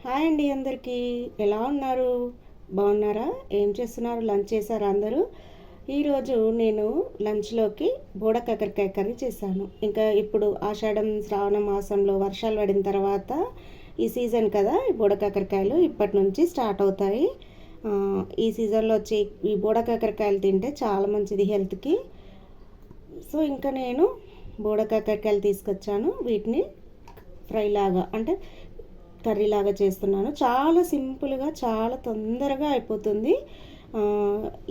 Hi అండి అందరికీ. ఎలా ఉన్నారు? బాగున్నారా? ఏం చేస్తున్నారు? లంచ్ చేశారా అందరూ? ఈరోజు నేను లంచ్లోకి బోడ కాకరకాయ కర్రీ చేశాను. ఇంకా ఇప్పుడు ఆషాఢం శ్రావణ మాసంలో వర్షాలు పడిన తర్వాత ఈ సీజన్ కదా, ఈ బోడ కాకరకాయలు ఇప్పటి నుంచి స్టార్ట్ అవుతాయి. ఈ సీజన్లో వచ్చి ఈ బోడ కాకరకాయలు తింటే చాలా మంచిది హెల్త్కి. సో ఇంకా నేను బోడ కాకరకాయలు తీసుకొచ్చాను. వీటిని ఫ్రై లాగా అంటే కర్రీలాగా చేస్తున్నాను. చాలా సింపుల్గా, చాలా తొందరగా అయిపోతుంది.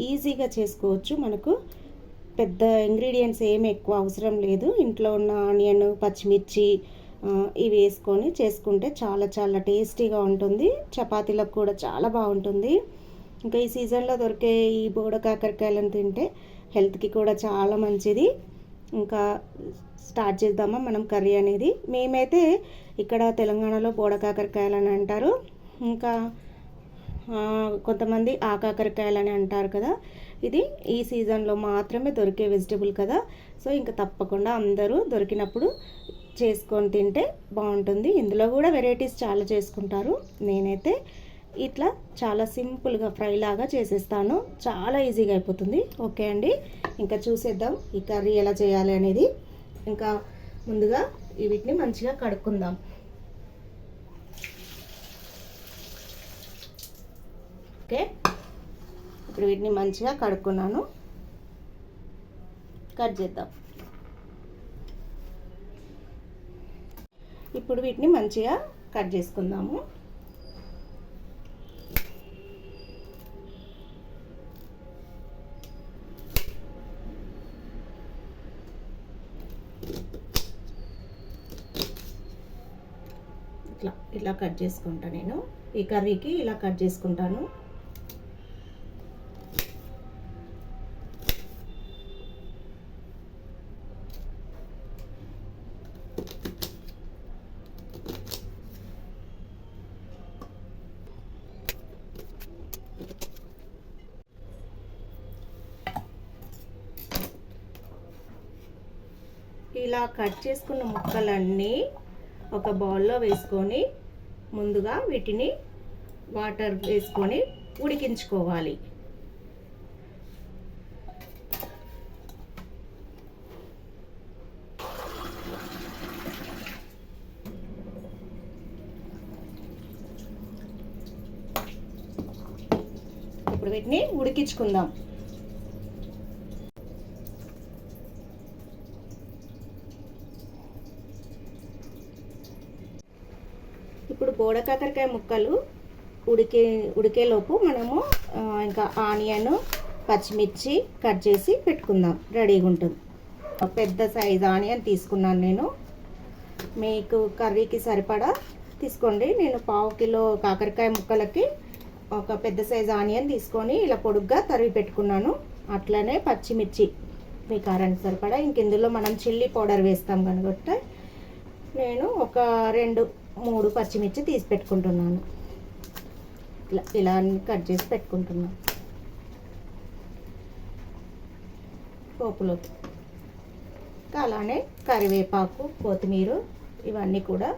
ఈజీగా చేసుకోవచ్చు. మనకు పెద్ద ఇంగ్రీడియంట్స్ ఏమి ఎక్కువ అవసరం లేదు. ఇంట్లో ఉన్న ఆనియన్, పచ్చిమిర్చి ఇవి వేసుకొని చేసుకుంటే చాలా చాలా టేస్టీగా ఉంటుంది. చపాతీలకు కూడా చాలా బాగుంటుంది. ఇంకా ఈ సీజన్లో దొరికే ఈ బోడ కాకరకాయలను తింటే హెల్త్కి కూడా చాలా మంచిది. ఇంకా స్టార్ట్ చేద్దామా మనం కర్రీ అనేది. మేమైతే ఇక్కడ తెలంగాణలో బోడ కాకరకాయలు అని అంటారు. ఇంకా కొంతమంది ఆ కాకరకాయలు అని అంటారు కదా. ఇది ఈ సీజన్లో మాత్రమే దొరికే వెజిటబుల్ కదా. సో ఇంకా తప్పకుండా అందరూ దొరికినప్పుడు చేసుకొని తింటే బాగుంటుంది. ఇందులో కూడా వెరైటీస్ చాలా చేసుకుంటారు. నేనైతే ఇట్లా చాలా సింపుల్గా ఫ్రై లాగా చేసేస్తాను. చాలా ఈజీగా అయిపోతుంది. ఓకే అండి, ఇంకా చూసేద్దాం ఈ కర్రీ ఎలా చేయాలి అనేది. ఇంకా ముందుగా వీటిని మంచిగా కడుక్కుందాం. ఓకే, ఇప్పుడు వీటిని మంచిగా కడుక్కున్నాను. కట్ చేద్దాం. ఇప్పుడు వీటిని మంచిగా కట్ చేసుకుందాము. ఇలా కట్ చేసుకుంటా. నేను ఈ కర్రీకి ఇలా కట్ చేసుకుంటాను. ఇలా కట్ చేసుకున్న ముక్కలన్నీ ఒక బౌల్లో వేసుకొని ముందుగా వీటిని వాటర్ వేసుకొని ఉడికించుకోవాలి. ఇప్పుడు వీటిని ఉడికించుకుందాం. ఇప్పుడు బోడ కాకరకాయ ముక్కలు ఉడికేలోపు మనము ఇంకా ఆనియన్, పచ్చిమిర్చి కట్ చేసి పెట్టుకుందాం. రెడీగా ఉంటుంది. పెద్ద సైజ్ ఆనియన్ తీసుకున్నాను నేను. మీకు కర్రీకి సరిపడా తీసుకోండి. నేను 1/2 కిలో కాకరకాయ ముక్కలకి ఒక పెద్ద సైజ్ ఆనియన్ తీసుకొని ఇలా పొడుగ్గా తరిగి పెట్టుకున్నాను. అట్లనే పచ్చిమిర్చి మీ కారానికి సరిపడా. ఇందులో మనం చిల్లీ పౌడర్ వేస్తాం కనుక నేను ఒక 2-3 పచ్చిమిర్చి తీసి పెట్టుకుంటున్నాను. ఇలా కట్ చేసి పెట్టుకుంటున్నాను. పోపులోకి అలానే కరివేపాకు, కొత్తిమీర ఇవన్నీ కూడా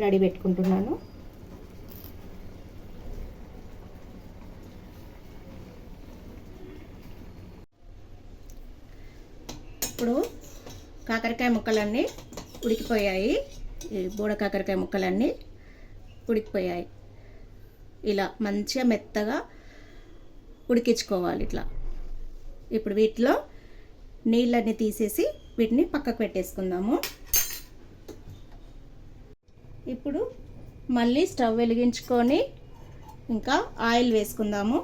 రెడీ పెట్టుకుంటున్నాను. ఇప్పుడు కాకరకాయ ముక్కలన్నీ ఉడికిపోయాయి. ఈ బోడ కాకరకాయ ముక్కలన్నీ ఉడికిపోయాయి. ఇలా మంచిగా మెత్తగా ఉడికించుకోవాలి ఇట్లా. ఇప్పుడు వీటిలో నీళ్ళన్నీ తీసేసి వీటిని పక్కకు పెట్టేసుకుందాము. ఇప్పుడు మళ్ళీ స్టవ్ వెలిగించుకొని ఇంకా ఆయిల్ వేసుకుందాము.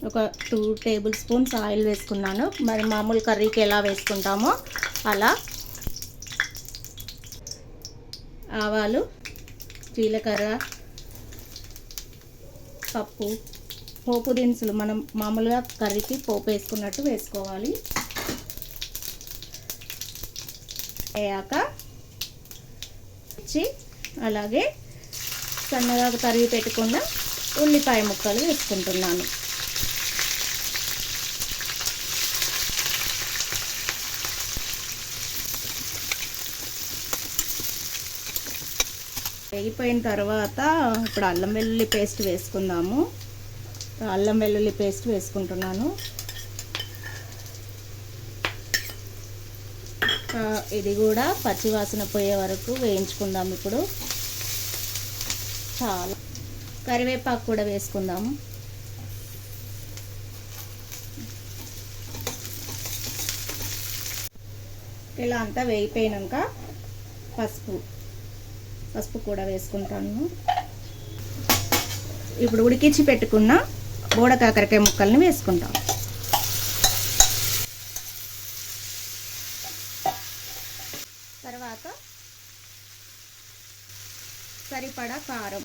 ఒక 2 టేబుల్ స్పూన్స్ ఆయిల్ వేసుకున్నాను. మరి మామూలు కర్రీకి ఎలా వేసుకుంటామో అలా. ఆవాలు, జీలకర్ర, పప్పు, పోపు దినుసులు మనం మామూలుగా కర్రీకి పోపు వేసుకున్నట్టు వేసుకోవాలి. అయ్యాక అలాగే సన్నగా తరిగి పెట్టుకున్న ఉల్లిపాయ ముక్కలు వేసుకుంటున్నాను. వేగిపోయిన తర్వాత ఇప్పుడు అల్లం వెల్లుల్లి పేస్ట్ వేసుకుందాము. అల్లం వెల్లుల్లి పేస్ట్ వేసుకుంటున్నాను. ఇది కూడా పచ్చివాసన పోయే వరకు వేయించుకుందాం. ఇప్పుడు చాలా కరివేపాకు కూడా వేసుకుందాము. ఇలా అంతా వేగిపోయినాక పసుపు కూడా వేసుకుంటాను. ఇప్పుడు ఉడికించి పెట్టుకున్న బోడ కాకరకాయ ముక్కల్ని వేసుకుంటాం. తర్వాత సరిపడా కారం,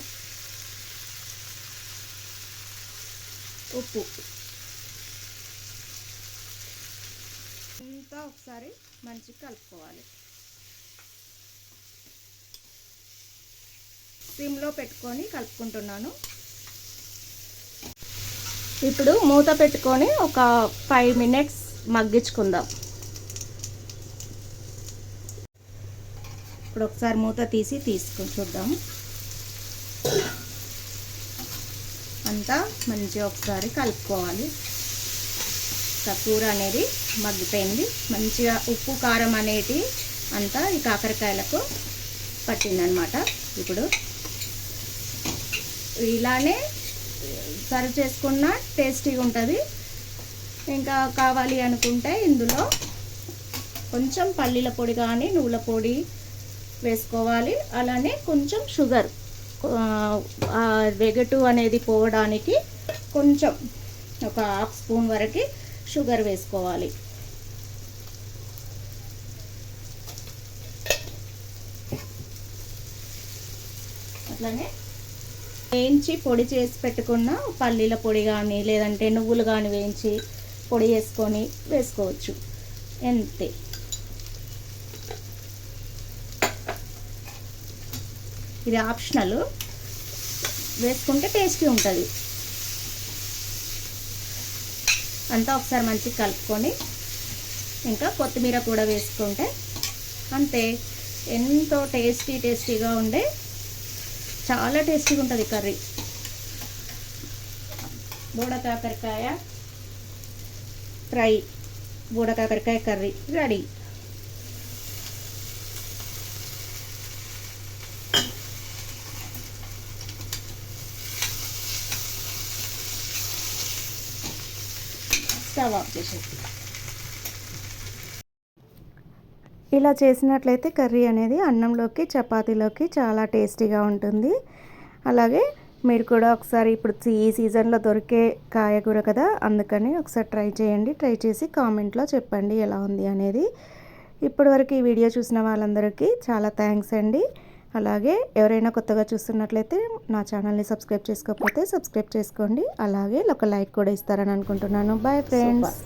ఉప్పు అంతా ఒకసారి మంచిగా కలుపుకోవాలి. సిమ్లో పెట్టుకొని కలుపుకుంటున్నాను. ఇప్పుడు మూత పెట్టుకొని ఒక 5 మినిట్స్ మగ్గించుకుందాం. ఇప్పుడు ఒకసారి మూత తీసుకొని చూద్దాం. అంతా మంచిగా ఒకసారి కలుపుకోవాలి. కూర అనేది మగ్గిపోయింది. మంచిగా ఉప్పు కారం అనేది అంతా ఈ కాకరకాయలకు పట్టిందనమాట. ఇప్పుడు ఇలానే సర్వ్ చేసుకున్న టేస్టీగా ఉంటుంది. ఇంకా కావాలి అనుకుంటే ఇందులో కొంచెం పల్లీల పొడి కానీ నువ్వుల పొడి వేసుకోవాలి. అలానే కొంచెం షుగర్, వెగటు అనేది పోవడానికి కొంచెం ఒక 1/2 స్పూన్ వరకు షుగర్ వేసుకోవాలి. అట్లానే వేయించి పొడి చేసి పెట్టుకున్న పల్లీల పొడి కానీ లేదంటే నువ్వులు కానీ వేయించి పొడి వేసుకొని వేసుకోవచ్చు. అంతే. ఇది ఆప్షనల్, వేసుకుంటే టేస్టీ ఉంటుంది. అంతా ఒకసారి మంచిగా కలుపుకొని ఇంకా కొత్తిమీర కూడా వేసుకుంటే అంతే. ఎంతో టేస్టీగా ఉండే చాలా టేస్టీగా ఉంటుంది కర్రీ. బోడ కాకరకాయ ఫ్రై, బోడ కాకరకాయ కర్రీ రెడీ. స్టవ్ ఆఫ్ చేసేది. ఇలా చేసినట్లయితే కర్రీ అనేది అన్నంలోకి చపాతీలోకి చాలా టేస్టీగా ఉంటుంది. అలాగే మీరు కూడా ఒకసారి, ఇప్పుడు ఈ సీజన్లో దొరికే కాయగూర కదా, అందుకని ఒకసారి ట్రై చేయండి. ట్రై చేసి కామెంట్లో చెప్పండి ఎలా ఉంది అనేది. ఇప్పటివరకు ఈ వీడియో చూసిన వాళ్ళందరికీ చాలా థ్యాంక్స్ అండి. అలాగే ఎవరైనా కొత్తగా చూస్తున్నట్లయితే నా ఛానల్ని సబ్స్క్రైబ్ చేసుకోకపోతే సబ్స్క్రైబ్ చేసుకోండి. అలాగే ఒక లైక్ కూడా ఇస్తారని అనుకుంటున్నాను. Bye friends.